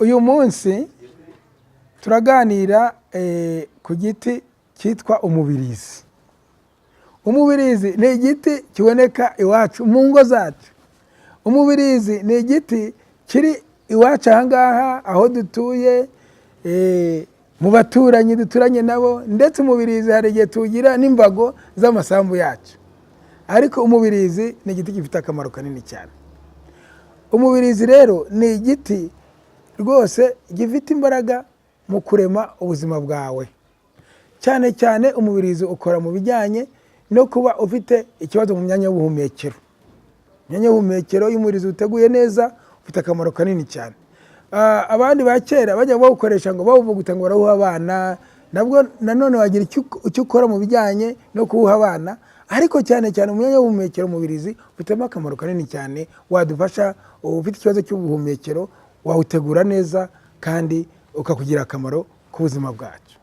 Uyu munsi turaganira ku giti cyitwa umubirizi. Umubirizi ni igiti kiboneka iwacu mu ngo zacu. Umubirizi ni igiti kiri iwacu ahangaha aho dutuye, mu baturanyi duturanye nabo, ndetse umubirizi hari igihe tugira n'imbago z'amasambu yacu. Ariko umubirizi ni igiti gifite akamaro kanini cyane. Umubirizi rero ni igiti rwose gifite imbaraga mu kurema ubuzima bwawe. Cyane cyane umubirizi ukora mu bijyanye no kuba ufite ikibazo mu myanya y'ubuhumekero. Imyanya y'ubuhumekero y'umubirizi uteguye neza ufite akamaro kanini cyane. Abandi ba kera bajya bawukoresha ngo bawuvuguta ngo barawuha abana, nabwo nanone wagira icyo ukora mu bijyanye no kuwuha abana, ariko cyane cyane mu myanya y'ubuhumekero umubirizi ufitemo akamaro kanini cyane. Wadufasha ufite ikibazo cy'ubuhumekero, wawutegura neza kandi ukakugira akamaro ku buzima bwacu.